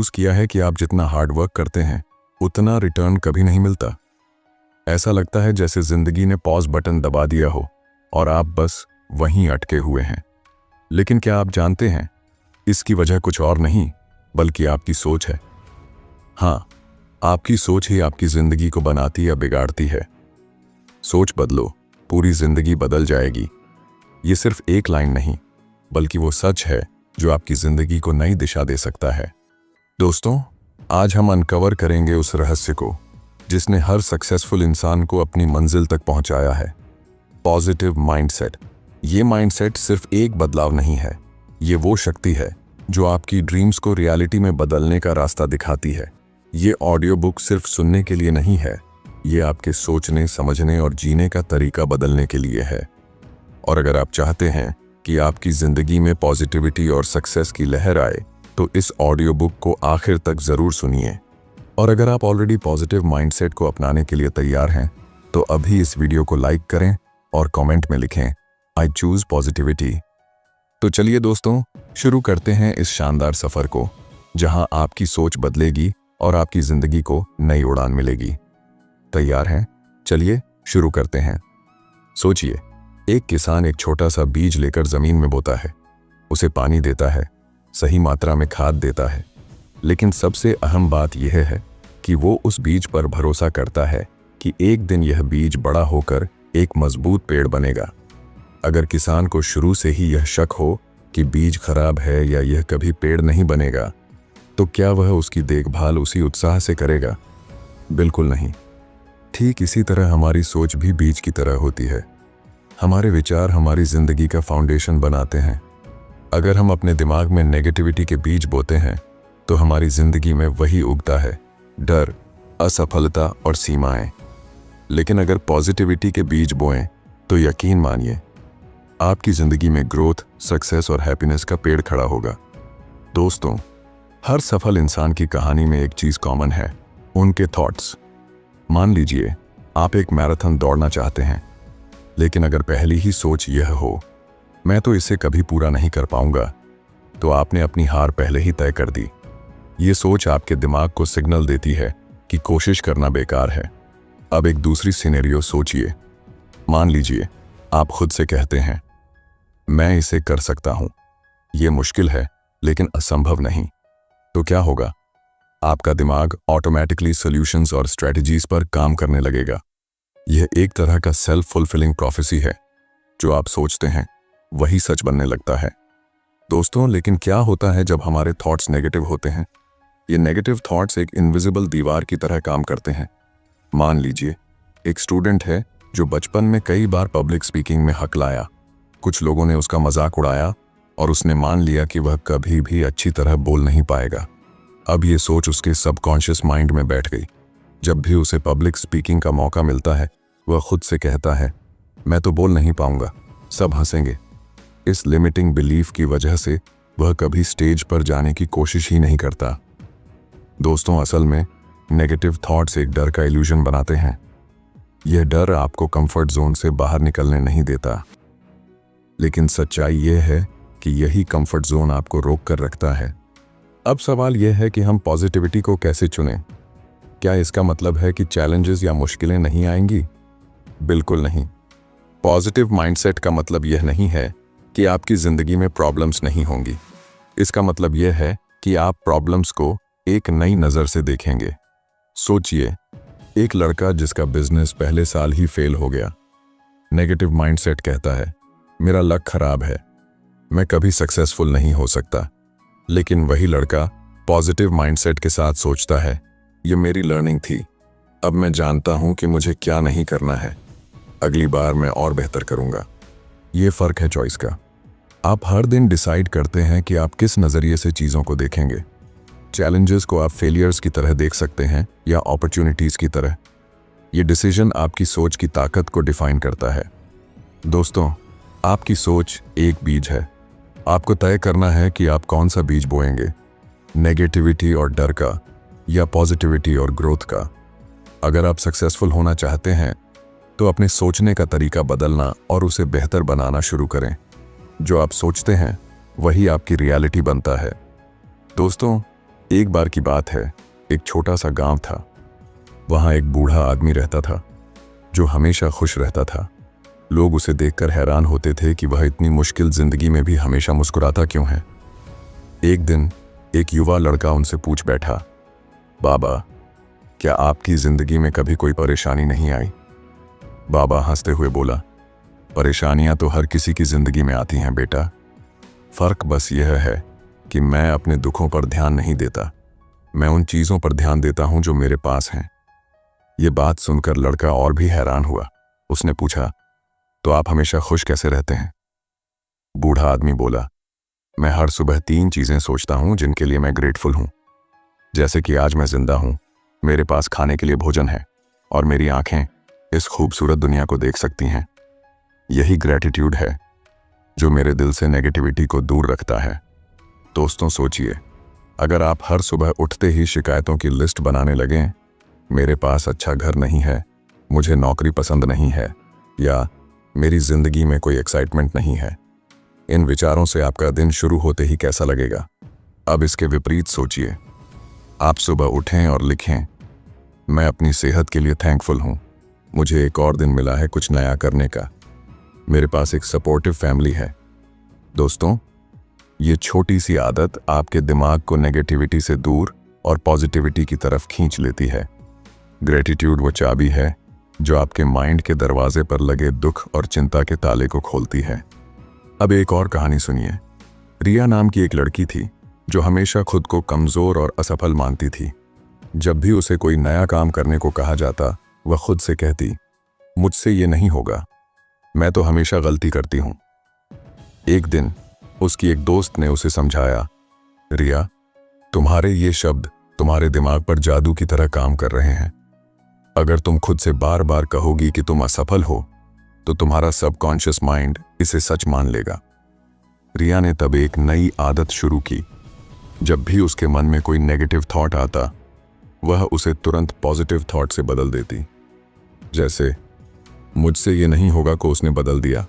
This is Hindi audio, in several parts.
महसूस किया है कि आप जितना हार्ड वर्क करते हैं उतना रिटर्न कभी नहीं मिलता। ऐसा लगता है जैसे जिंदगी ने पॉज बटन दबा दिया हो और आप बस वहीं अटके हुए हैं। लेकिन क्या आप जानते हैं, इसकी वजह कुछ और नहीं बल्कि आपकी सोच है। हाँ, आपकी सोच ही आपकी जिंदगी को बनाती या बिगाड़ती है। सोच बदलो, पूरी जिंदगी बदल जाएगी। ये सिर्फ एक लाइन नहीं बल्कि वो सच है जो आपकी जिंदगी को नई दिशा दे सकता है। दोस्तों, आज हम अनकवर करेंगे उस रहस्य को जिसने हर सक्सेसफुल इंसान को अपनी मंजिल तक पहुंचाया है। Positive mindset. ये माइंडसेट सिर्फ एक बदलाव नहीं है, ये वो शक्ति है जो आपकी ड्रीम्स को रियलिटी में बदलने का रास्ता दिखाती है। ये ऑडियो बुक सिर्फ सुनने के लिए नहीं है, ये आपके सोचने, समझने और जीने का तरीका बदलने के लिए है। और अगर आप चाहते हैं कि आपकी जिंदगी में पॉजिटिविटी और सक्सेस की लहर आए तो इस ऑडियो बुक को आखिर तक जरूर सुनिए। और अगर आप ऑलरेडी पॉजिटिव माइंडसेट को अपनाने के लिए तैयार हैं तो अभी इस वीडियो को लाइक करें और कमेंट में लिखें आई चूज पॉजिटिविटी। तो चलिए दोस्तों, शुरू करते हैं इस शानदार सफर को जहां आपकी सोच बदलेगी और आपकी जिंदगी को नई उड़ान मिलेगी। तैयार हैं? चलिए शुरू करते हैं। सोचिए, एक किसान एक छोटा सा बीज लेकर जमीन में बोता है, उसे पानी देता है, सही मात्रा में खाद देता है, लेकिन सबसे अहम बात यह है कि वो उस बीज पर भरोसा करता है कि एक दिन यह बीज बड़ा होकर एक मजबूत पेड़ बनेगा। अगर किसान को शुरू से ही यह शक हो कि बीज खराब है या यह कभी पेड़ नहीं बनेगा, तो क्या वह उसकी देखभाल उसी उत्साह से करेगा? बिल्कुल नहीं। ठीक इसी तरह हमारी सोच भी बीज की तरह होती है। हमारे विचार हमारी जिंदगी का फाउंडेशन बनाते हैं। अगर हम अपने दिमाग में नेगेटिविटी के बीज बोते हैं तो हमारी जिंदगी में वही उगता है, डर, असफलता और सीमाएं। लेकिन अगर पॉजिटिविटी के बीज बोएं तो यकीन मानिए आपकी जिंदगी में ग्रोथ, सक्सेस और हैप्पीनेस का पेड़ खड़ा होगा। दोस्तों, हर सफल इंसान की कहानी में एक चीज कॉमन है, उनके थॉट्स। मान लीजिए आप एक मैराथन दौड़ना चाहते हैं, लेकिन अगर पहली ही सोच यह हो मैं तो इसे कभी पूरा नहीं कर पाऊंगा, तो आपने अपनी हार पहले ही तय कर दी। ये सोच आपके दिमाग को सिग्नल देती है कि कोशिश करना बेकार है। अब एक दूसरी सिनेरियो सोचिए। मान लीजिए आप खुद से कहते हैं मैं इसे कर सकता हूं, यह मुश्किल है लेकिन असंभव नहीं। तो क्या होगा? आपका दिमाग ऑटोमेटिकली सॉल्यूशंस और स्ट्रेटजीज पर काम करने लगेगा। यह एक तरह का सेल्फ फुलफिलिंग प्रोफेसी है। जो आप सोचते हैं वही सच बनने लगता है। दोस्तों, लेकिन क्या होता है जब हमारे थॉट्स नेगेटिव होते हैं? ये नेगेटिव थॉट्स एक इनविजिबल दीवार की तरह काम करते हैं। मान लीजिए एक स्टूडेंट है जो बचपन में कई बार पब्लिक स्पीकिंग में हकलाया। कुछ लोगों ने उसका मजाक उड़ाया और उसने मान लिया कि वह कभी भी अच्छी तरह बोल नहीं पाएगा। अब ये सोच उसके सबकॉन्शियस माइंड में बैठ गई। जब भी उसे पब्लिक स्पीकिंग का मौका मिलता है वह खुद से कहता है मैं तो बोल नहीं पाऊंगा, सब हंसेंगे। इस लिमिटिंग बिलीफ की वजह से वह कभी स्टेज पर जाने की कोशिश ही नहीं करता। दोस्तों, असल में नेगेटिव थॉट्स एक डर का इल्यूजन बनाते हैं। यह डर आपको कंफर्ट जोन से बाहर निकलने नहीं देता, लेकिन सच्चाई यह है कि यही कंफर्ट जोन आपको रोक कर रखता है। अब सवाल यह है कि हम पॉजिटिविटी को कैसे चुनें? क्या इसका मतलब है कि चैलेंजेस या मुश्किलें नहीं आएंगी? बिल्कुल नहीं। पॉजिटिव माइंडसेट का मतलब यह नहीं है कि आपकी जिंदगी में प्रॉब्लम्स नहीं होंगी। इसका मतलब यह है कि आप प्रॉब्लम्स को एक नई नज़र से देखेंगे। सोचिए, एक लड़का जिसका बिजनेस पहले साल ही फेल हो गया। नेगेटिव माइंडसेट कहता है मेरा लक खराब है, मैं कभी सक्सेसफुल नहीं हो सकता। लेकिन वही लड़का पॉजिटिव माइंडसेट के साथ सोचता है ये मेरी लर्निंग थी, अब मैं जानता हूं कि मुझे क्या नहीं करना है, अगली बार मैं और बेहतर करूंगा। ये फर्क है चॉइस का। आप हर दिन डिसाइड करते हैं कि आप किस नज़रिए से चीज़ों को देखेंगे। चैलेंजेस को आप फेलियर्स की तरह देख सकते हैं या अपॉर्चुनिटीज़ की तरह। ये डिसीजन आपकी सोच की ताकत को डिफाइन करता है। दोस्तों, आपकी सोच एक बीज है। आपको तय करना है कि आप कौन सा बीज बोएंगे, नेगेटिविटी और डर का या पॉजिटिविटी और ग्रोथ का। अगर आप सक्सेसफुल होना चाहते हैं तो अपने सोचने का तरीका बदलना और उसे बेहतर बनाना शुरू करें। जो आप सोचते हैं वही आपकी रियलिटी बनता है। दोस्तों, एक बार की बात है, एक छोटा सा गांव था। वहां एक बूढ़ा आदमी रहता था जो हमेशा खुश रहता था। लोग उसे देखकर हैरान होते थे कि वह इतनी मुश्किल जिंदगी में भी हमेशा मुस्कुराता क्यों है। एक दिन एक युवा लड़का उनसे पूछ बैठा, बाबा, क्या आपकी जिंदगी में कभी कोई परेशानी नहीं आई? बाबा हंसते हुए बोला, परेशानियां तो हर किसी की जिंदगी में आती हैं बेटा। फर्क बस यह है कि मैं अपने दुखों पर ध्यान नहीं देता, मैं उन चीजों पर ध्यान देता हूं जो मेरे पास हैं। ये बात सुनकर लड़का और भी हैरान हुआ। उसने पूछा, तो आप हमेशा खुश कैसे रहते हैं? बूढ़ा आदमी बोला, मैं हर सुबह 3 चीजें सोचता हूं जिनके लिए मैं ग्रेटफुल हूं। जैसे कि आज मैं जिंदा हूं, मेरे पास खाने के लिए भोजन है और मेरी आंखें इस खूबसूरत दुनिया को देख सकती हैं। यही ग्रेटिट्यूड है जो मेरे दिल से नेगेटिविटी को दूर रखता है। दोस्तों सोचिए, अगर आप हर सुबह उठते ही शिकायतों की लिस्ट बनाने लगें, मेरे पास अच्छा घर नहीं है, मुझे नौकरी पसंद नहीं है, या मेरी जिंदगी में कोई एक्साइटमेंट नहीं है, इन विचारों से आपका दिन शुरू होते ही कैसा लगेगा? अब इसके विपरीत सोचिए। आप सुबह उठें और लिखें, मैं अपनी सेहत के लिए थैंकफुल हूं, मुझे एक और दिन मिला है कुछ नया करने का, मेरे पास एक सपोर्टिव फैमिली है। दोस्तों, ये छोटी सी आदत आपके दिमाग को नेगेटिविटी से दूर और पॉजिटिविटी की तरफ खींच लेती है। ग्रेटिट्यूड वो चाबी है जो आपके माइंड के दरवाजे पर लगे दुख और चिंता के ताले को खोलती है। अब एक और कहानी सुनिए। रिया नाम की एक लड़की थी जो हमेशा खुद को कमजोर और असफल मानती थी। जब भी उसे कोई नया काम करने को कहा जाता, वह खुद से कहती, मुझसे ये नहीं होगा, मैं तो हमेशा गलती करती हूं। एक दिन उसकी एक दोस्त ने उसे समझाया, रिया, तुम्हारे ये शब्द तुम्हारे दिमाग पर जादू की तरह काम कर रहे हैं। अगर तुम खुद से बार बार कहोगी कि तुम असफल हो, तो तुम्हारा सबकॉन्शियस माइंड इसे सच मान लेगा। रिया ने तब एक नई आदत शुरू की। जब भी उसके मन में कोई नेगेटिव थॉट आता, वह उसे तुरंत पॉजिटिव थॉट से बदल देती। जैसे मुझसे ये नहीं होगा को उसने बदल दिया,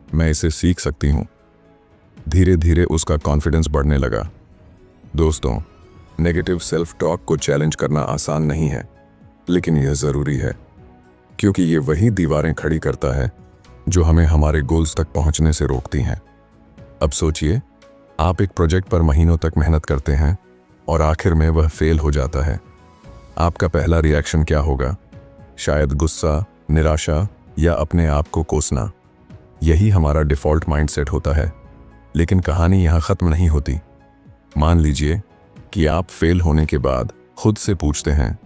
मैं इसे सीख सकती हूं। धीरे धीरे उसका कॉन्फिडेंस बढ़ने लगा। दोस्तों, नेगेटिव सेल्फ टॉक को चैलेंज करना आसान नहीं है, लेकिन यह जरूरी है, क्योंकि ये वही दीवारें खड़ी करता है जो हमें हमारे गोल्स तक पहुंचने से रोकती हैं। अब सोचिए, आप एक प्रोजेक्ट पर महीनों तक मेहनत करते हैं और आखिर में वह फेल हो जाता है। आपका पहला रिएक्शन क्या होगा? शायद गुस्सा, निराशा या अपने आप को कोसना। यही हमारा डिफॉल्ट माइंडसेट होता है। लेकिन कहानी यहाँ खत्म नहीं होती। मान लीजिए कि आप फेल होने के बाद खुद से पूछते हैं,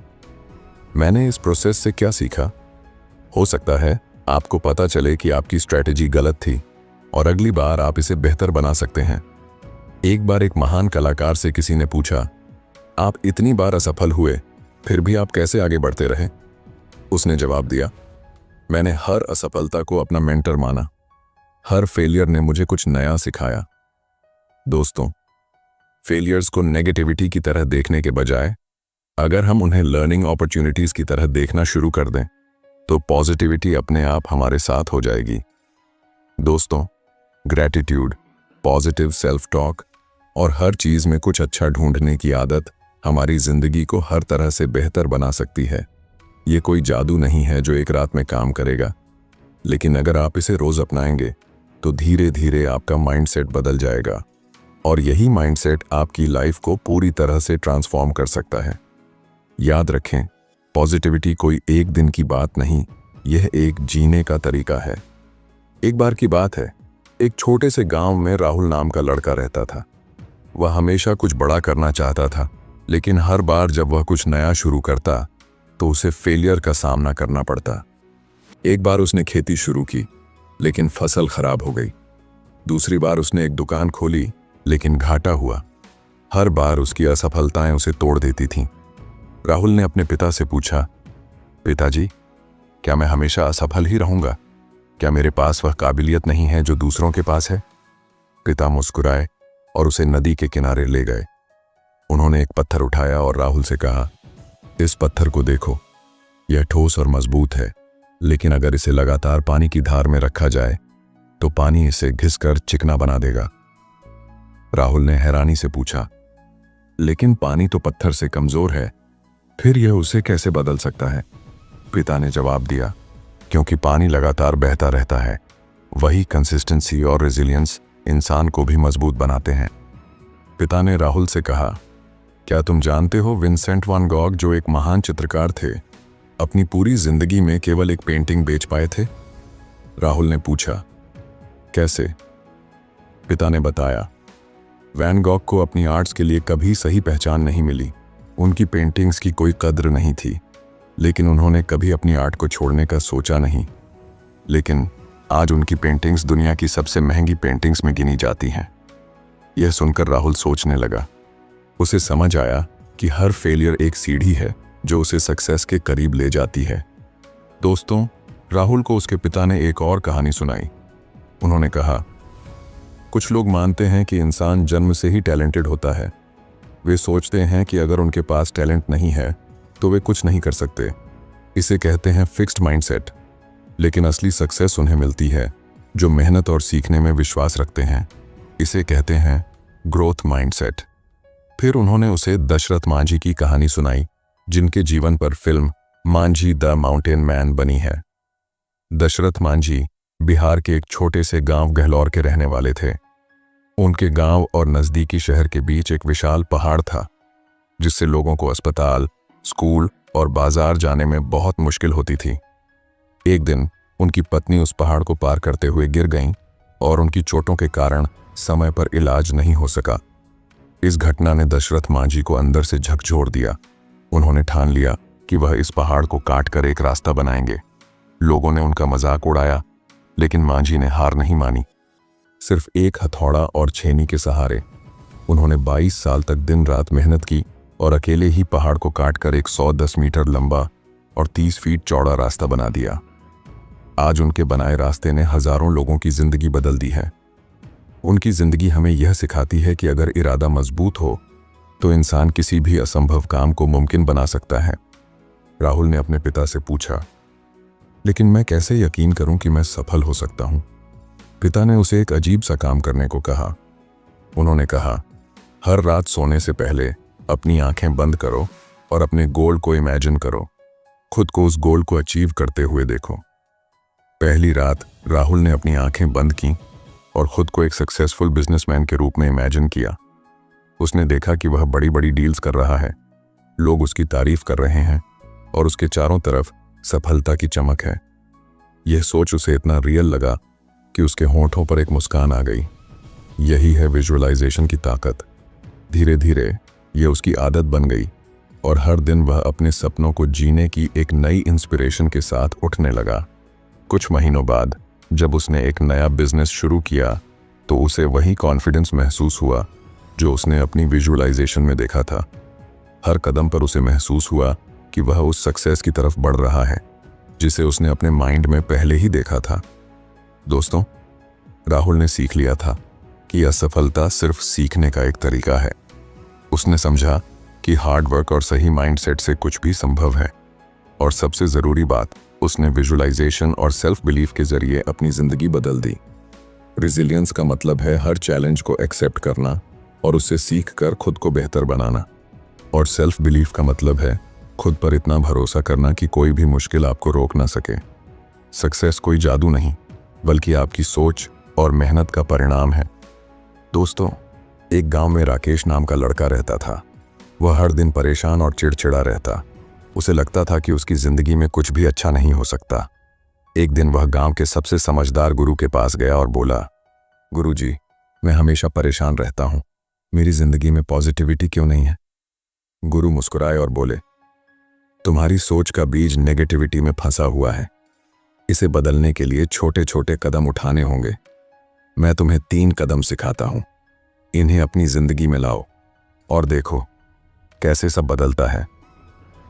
मैंने इस प्रोसेस से क्या सीखा? हो सकता है आपको पता चले कि आपकी स्ट्रैटेजी गलत थी और अगली बार आप इसे बेहतर बना सकते हैं। एक बार एक महान कलाकार से किसी ने पूछा, आप इतनी बार असफल हुए, फिर भी आप कैसे आगे बढ़ते रहे? उसने जवाब दिया, मैंने हर असफलता को अपना मेंटर माना। हर फेलियर ने मुझे कुछ नया सिखाया। दोस्तों, फेलियर्स को नेगेटिविटी की तरह देखने के बजाय अगर हम उन्हें लर्निंग अपॉर्चुनिटीज की तरह देखना शुरू कर दें, तो पॉजिटिविटी अपने आप हमारे साथ हो जाएगी। दोस्तों, ग्रैटिट्यूड, पॉजिटिव सेल्फ टॉक और हर चीज में कुछ अच्छा ढूंढने की आदत हमारी जिंदगी को हर तरह से बेहतर बना सकती है। ये कोई जादू नहीं है जो एक रात में काम करेगा, लेकिन अगर आप इसे रोज अपनाएंगे तो धीरे धीरे आपका माइंडसेट बदल जाएगा और यही माइंडसेट आपकी लाइफ को पूरी तरह से ट्रांसफॉर्म कर सकता है। याद रखें, पॉजिटिविटी कोई एक दिन की बात नहीं, यह एक जीने का तरीका है। एक बार की बात है, एक छोटे से गांव में राहुल नाम का लड़का रहता था। वह हमेशा कुछ बड़ा करना चाहता था, लेकिन हर बार जब वह कुछ नया शुरू करता तो उसे फेलियर का सामना करना पड़ता। एक बार उसने खेती शुरू की, लेकिन फसल खराब हो गई। दूसरी बार उसने एक दुकान खोली, लेकिन घाटा हुआ। हर बार उसकी असफलताएं उसे तोड़ देती थीं। राहुल ने अपने पिता से पूछा, पिताजी, क्या मैं हमेशा असफल ही रहूंगा? क्या मेरे पास वह काबिलियत नहीं है जो दूसरों के पास है? पिता मुस्कुराए और उसे नदी के किनारे ले गए। उन्होंने एक पत्थर उठाया और राहुल से कहा, इस पत्थर को देखो, यह ठोस और मजबूत है, लेकिन अगर इसे लगातार पानी की धार में रखा जाए तो पानी इसे घिसकर चिकना बना देगा। राहुल ने हैरानी से पूछा, लेकिन पानी तो पत्थर से कमजोर है, फिर यह उसे कैसे बदल सकता है? पिता ने जवाब दिया, क्योंकि पानी लगातार बहता रहता है। वही कंसिस्टेंसी और रेजिलियंस इंसान को भी मजबूत बनाते हैं। पिता ने राहुल से कहा, क्या तुम जानते हो विंसेंट वैन गॉग, जो एक महान चित्रकार थे, अपनी पूरी जिंदगी में केवल एक पेंटिंग बेच पाए थे? राहुल ने पूछा, कैसे? पिता ने बताया, वैन गॉग को अपनी आर्ट्स के लिए कभी सही पहचान नहीं मिली। उनकी पेंटिंग्स की कोई कद्र नहीं थी, लेकिन उन्होंने कभी अपनी आर्ट को छोड़ने का सोचा नहीं। लेकिन आज उनकी पेंटिंग्स दुनिया की सबसे महंगी पेंटिंग्स में गिनी जाती हैं। यह सुनकर राहुल सोचने लगा। उसे समझ आया कि हर फेलियर एक सीढ़ी है जो उसे सक्सेस के करीब ले जाती है। दोस्तों, राहुल को उसके पिता ने एक और कहानी सुनाई। उन्होंने कहा, कुछ लोग मानते हैं कि इंसान जन्म से ही टैलेंटेड होता है। वे सोचते हैं कि अगर उनके पास टैलेंट नहीं है तो वे कुछ नहीं कर सकते। इसे कहते हैं फिक्स्ड माइंडसेट। लेकिन असली सक्सेस उन्हें मिलती है जो मेहनत और सीखने में विश्वास रखते हैं। इसे कहते हैं ग्रोथ माइंडसेट। फिर उन्होंने उसे दशरथ मांझी की कहानी सुनाई, जिनके जीवन पर film Manjhi the mountain man बनी है। दशरथ मांझी बिहार के एक छोटे से गांव गहलौर के रहने वाले थे। उनके गांव और नजदीकी शहर के बीच एक विशाल पहाड़ था, जिससे लोगों को अस्पताल, स्कूल और बाजार जाने में बहुत मुश्किल होती थी। एक दिन उनकी पत्नी उस पहाड़ को पार करते हुए गिर गईं और उनकी चोटों के कारण समय पर इलाज नहीं हो सका। इस घटना ने दशरथ मांझी को अंदर से झकझोर दिया। उन्होंने ठान लिया कि वह इस पहाड़ को काट कर एक रास्ता बनाएंगे। लोगों ने उनका मजाक उड़ाया, लेकिन मांझी ने हार नहीं मानी। सिर्फ एक हथौड़ा और छेनी के सहारे उन्होंने 22 साल तक दिन रात मेहनत की और अकेले ही पहाड़ को काटकर एक 110 मीटर लंबा और 30 फीट चौड़ा रास्ता बना दिया। आज उनके बनाए रास्ते ने हजारों लोगों की जिंदगी बदल दी है। उनकी जिंदगी हमें यह सिखाती है कि अगर इरादा मजबूत हो तो इंसान किसी भी असंभव काम को मुमकिन बना सकता है। राहुल ने अपने पिता से पूछा, लेकिन मैं कैसे यकीन करूं कि मैं सफल हो सकता हूं? पिता ने उसे एक अजीब सा काम करने को कहा। उन्होंने कहा, हर रात सोने से पहले अपनी आंखें बंद करो और अपने गोल को इमेजिन करो। खुद को उस गोल को अचीव करते हुए देखो। पहली रात राहुल ने अपनी आंखें बंद की और खुद को एक सक्सेसफुल बिजनेसमैन के रूप में इमेजिन किया। उसने देखा कि वह बड़ी बड़ी डील्स कर रहा है, लोग उसकी तारीफ कर रहे हैं और उसके चारों तरफ सफलता की चमक है। यह सोच उसे इतना रियल लगा कि उसके होंठों पर एक मुस्कान आ गई। यही है विजुअलाइजेशन की ताकत। धीरे धीरे यह उसकी आदत बन गई और हर दिन वह अपने सपनों को जीने की एक नई इंस्पिरेशन के साथ उठने लगा। कुछ महीनों बाद जब उसने एक नया बिजनेस शुरू किया तो उसे वही कॉन्फिडेंस महसूस हुआ जो उसने अपनी विजुअलाइजेशन में देखा था। हर कदम पर उसे महसूस हुआ कि वह उस सक्सेस की तरफ बढ़ रहा है जिसे उसने अपने माइंड में पहले ही देखा था। दोस्तों, राहुल ने सीख लिया था कि असफलता सिर्फ सीखने का एक तरीका है। उसने समझा कि हार्ड वर्क और सही माइंडसेट से कुछ भी संभव है। और सबसे ज़रूरी बात, उसने विजुअलाइजेशन और सेल्फ बिलीफ के जरिए अपनी ज़िंदगी बदल दी। रेजिलियंस का मतलब है हर चैलेंज को एक्सेप्ट करना और उससे सीख कर खुद को बेहतर बनाना। और सेल्फ बिलीफ का मतलब है खुद पर इतना भरोसा करना कि कोई भी मुश्किल आपको रोक ना सके। सक्सेस कोई जादू नहीं, बल्कि आपकी सोच और मेहनत का परिणाम है। दोस्तों, एक गांव में राकेश नाम का लड़का रहता था। वह हर दिन परेशान और चिड़चिड़ा रहता। उसे लगता था कि उसकी जिंदगी में कुछ भी अच्छा नहीं हो सकता। एक दिन वह गांव के सबसे समझदार गुरु के पास गया और बोला, गुरुजी, मैं हमेशा परेशान रहता हूं, मेरी जिंदगी में पॉजिटिविटी क्यों नहीं है? गुरु मुस्कुराए और बोले, तुम्हारी सोच का बीज नेगेटिविटी में फंसा हुआ है। इसे बदलने के लिए छोटे छोटे कदम उठाने होंगे। मैं तुम्हें 3 कदम सिखाता हूं, इन्हें अपनी जिंदगी में लाओ और देखो कैसे सब बदलता है।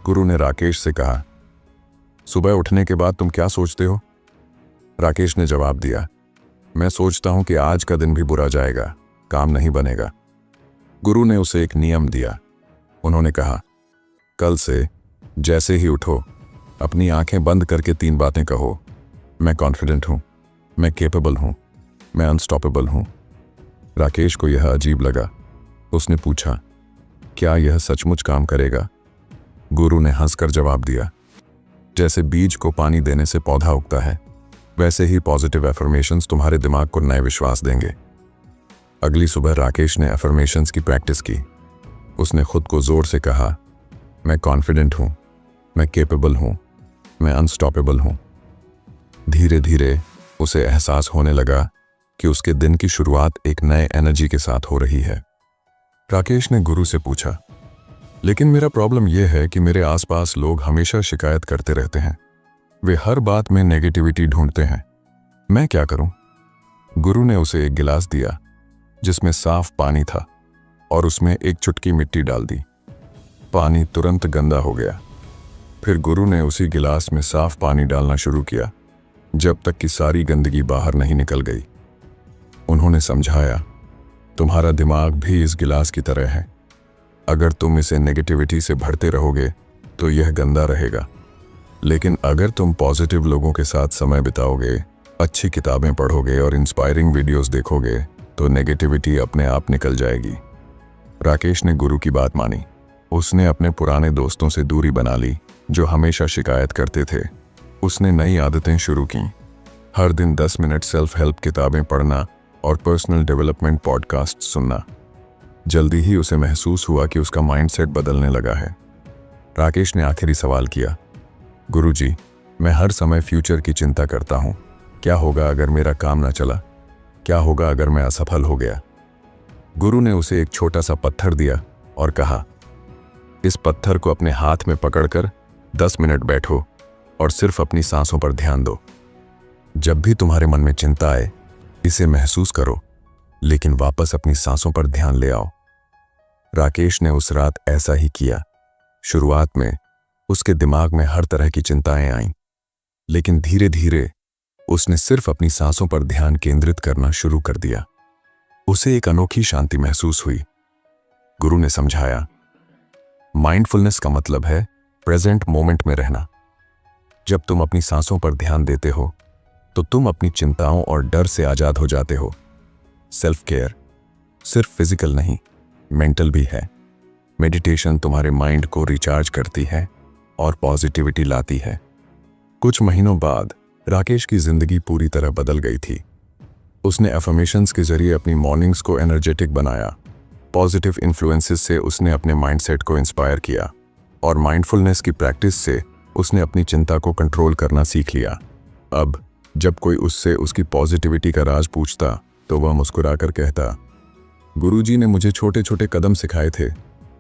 गुरु ने राकेश से कहा, सुबह उठने के बाद तुम क्या सोचते हो? राकेश ने जवाब दिया, मैं सोचता हूं कि आज का दिन भी बुरा जाएगा, काम नहीं बनेगा। गुरु ने उसे एक नियम दिया। उन्होंने कहा, कल से जैसे ही उठो अपनी आंखें बंद करके 3 बातें कहो। मैं कॉन्फिडेंट हूं, मैं केपेबल हूं, मैं अनस्टॉपेबल हूं। राकेश को यह अजीब लगा। उसने पूछा, क्या यह सचमुच काम करेगा? गुरु ने हंसकर जवाब दिया, जैसे बीज को पानी देने से पौधा उगता है, वैसे ही पॉजिटिव एफर्मेशंस तुम्हारे दिमाग को नए विश्वास देंगे। अगली सुबह राकेश ने एफर्मेशंस की प्रैक्टिस की। उसने खुद को जोर से कहा, मैं कॉन्फिडेंट हूं, मैं केपेबल हूं, मैं अनस्टॉपेबल हूं। धीरे धीरे उसे एहसास होने लगा कि उसके दिन की शुरुआत एक नए एनर्जी के साथ हो रही है। राकेश ने गुरु से पूछा, लेकिन मेरा प्रॉब्लम यह है कि मेरे आसपास लोग हमेशा शिकायत करते रहते हैं। वे हर बात में नेगेटिविटी ढूंढते हैं। मैं क्या करूं? गुरु ने उसे एक गिलास दिया जिसमें साफ पानी था और उसमें एक चुटकी मिट्टी डाल दी। पानी तुरंत गंदा हो गया। फिर गुरु ने उसी गिलास में साफ पानी डालना शुरू किया जब तक कि सारी गंदगी बाहर नहीं निकल गई। उन्होंने समझाया, तुम्हारा दिमाग भी इस गिलास की तरह है। अगर तुम इसे नेगेटिविटी से भरते रहोगे तो यह गंदा रहेगा, लेकिन अगर तुम पॉजिटिव लोगों के साथ समय बिताओगे, अच्छी किताबें पढ़ोगे और इंस्पायरिंग वीडियोस देखोगे तो नेगेटिविटी अपने आप निकल जाएगी। राकेश ने गुरु की बात मानी। उसने अपने पुराने दोस्तों से दूरी बना ली जो हमेशा शिकायत करते थे। उसने नई आदतें शुरू की, हर दिन 10 मिनट सेल्फ हेल्प किताबें पढ़ना और पर्सनल डेवलपमेंट पॉडकास्ट सुनना। जल्दी ही उसे महसूस हुआ कि उसका माइंडसेट बदलने लगा है। राकेश ने आखिरी सवाल किया, गुरुजी, मैं हर समय फ्यूचर की चिंता करता हूँ। क्या होगा अगर मेरा काम न चला? क्या होगा अगर मैं असफल हो गया? गुरु ने उसे एक छोटा सा पत्थर दिया और कहा, इस पत्थर को अपने हाथ में पकड़कर 10 मिनट बैठो और सिर्फ अपनी सांसों पर ध्यान दो। जब भी तुम्हारे मन में चिंता आए, इसे महसूस करो, लेकिन वापस अपनी सांसों पर ध्यान ले आओ। राकेश ने उस रात ऐसा ही किया। शुरुआत में उसके दिमाग में हर तरह की चिंताएं आईं, लेकिन धीरे धीरे उसने सिर्फ अपनी सांसों पर ध्यान केंद्रित करना शुरू कर दिया। उसे एक अनोखी शांति महसूस हुई। गुरु ने समझाया, माइंडफुलनेस का मतलब है प्रेजेंट मोमेंट में रहना। जब तुम अपनी सांसों पर ध्यान देते हो तो तुम अपनी चिंताओं और डर से आजाद हो जाते हो। सेल्फ केयर सिर्फ फिजिकल नहीं, मेंटल भी है। मेडिटेशन तुम्हारे माइंड को रिचार्ज करती है और पॉजिटिविटी लाती है। कुछ महीनों बाद राकेश की जिंदगी पूरी तरह बदल गई थी। उसने अफर्मेशंस के जरिए अपनी मॉर्निंग्स को एनर्जेटिक बनाया। पॉजिटिव इन्फ्लुएंसेस से उसने अपने माइंडसेट को इंस्पायर किया और माइंडफुलनेस की प्रैक्टिस से उसने अपनी चिंता को कंट्रोल करना सीख लिया। अब जब कोई उससे उसकी पॉजिटिविटी का राज पूछता तो वह मुस्कुराकर कहता, गुरुजी ने मुझे छोटे छोटे कदम सिखाए थे,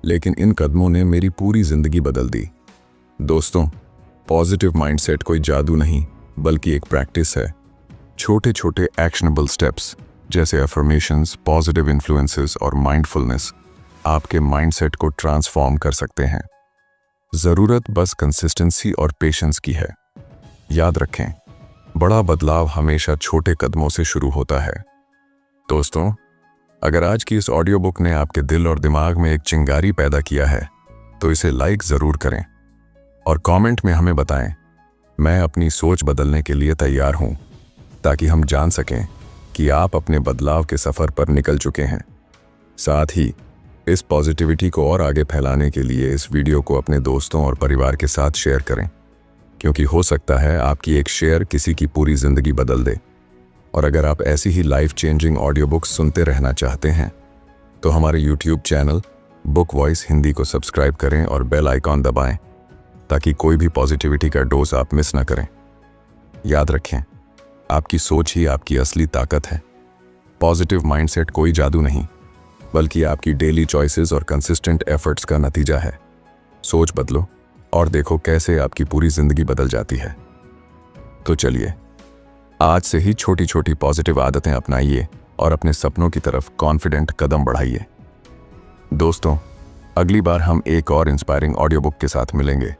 लेकिन इन कदमों ने मेरी पूरी जिंदगी बदल दी। दोस्तों, पॉजिटिव माइंडसेट कोई जादू नहीं बल्कि एक प्रैक्टिस है। छोटे छोटे एक्शनेबल स्टेप्स जैसे अफर्मेशंस, पॉजिटिव इन्फ्लुएंसेस और माइंडफुलनेस आपके माइंडसेट को ट्रांसफॉर्म कर सकते हैं। जरूरत बस कंसिस्टेंसी और पेशेंस की है। याद रखें, बड़ा बदलाव हमेशा छोटे कदमों से शुरू होता है। दोस्तों, अगर आज की इस ऑडियो बुक ने आपके दिल और दिमाग में एक चिंगारी पैदा किया है तो इसे लाइक जरूर करें और कमेंट में हमें बताएं, मैं अपनी सोच बदलने के लिए तैयार हूं, ताकि हम जान सकें कि आप अपने बदलाव के सफर पर निकल चुके हैं। साथ ही इस पॉजिटिविटी को और आगे फैलाने के लिए इस वीडियो को अपने दोस्तों और परिवार के साथ शेयर करें, क्योंकि हो सकता है आपकी एक शेयर किसी की पूरी जिंदगी बदल दे। और अगर आप ऐसी ही लाइफ चेंजिंग ऑडियो बुक्स सुनते रहना चाहते हैं तो हमारे YouTube channel book voice Hindi को सब्सक्राइब करें और बेल आइकॉन दबाएं, ताकि कोई भी पॉजिटिविटी का डोज आप मिस ना करें। याद रखें, आपकी सोच ही आपकी असली ताकत है। पॉजिटिव माइंडसेट कोई जादू नहीं, बल्कि आपकी डेली चॉइसेस और कंसिस्टेंट एफर्ट्स का नतीजा है। सोच बदलो और देखो कैसे आपकी पूरी जिंदगी बदल जाती है। तो चलिए, आज से ही छोटी छोटी पॉजिटिव आदतें अपनाइए और अपने सपनों की तरफ कॉन्फिडेंट कदम बढ़ाइए। दोस्तों, अगली बार हम एक और इंस्पायरिंग ऑडियो बुक के साथ मिलेंगे।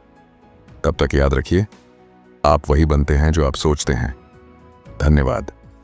तब तक याद रखिए, आप वही बनते हैं जो आप सोचते हैं। धन्यवाद।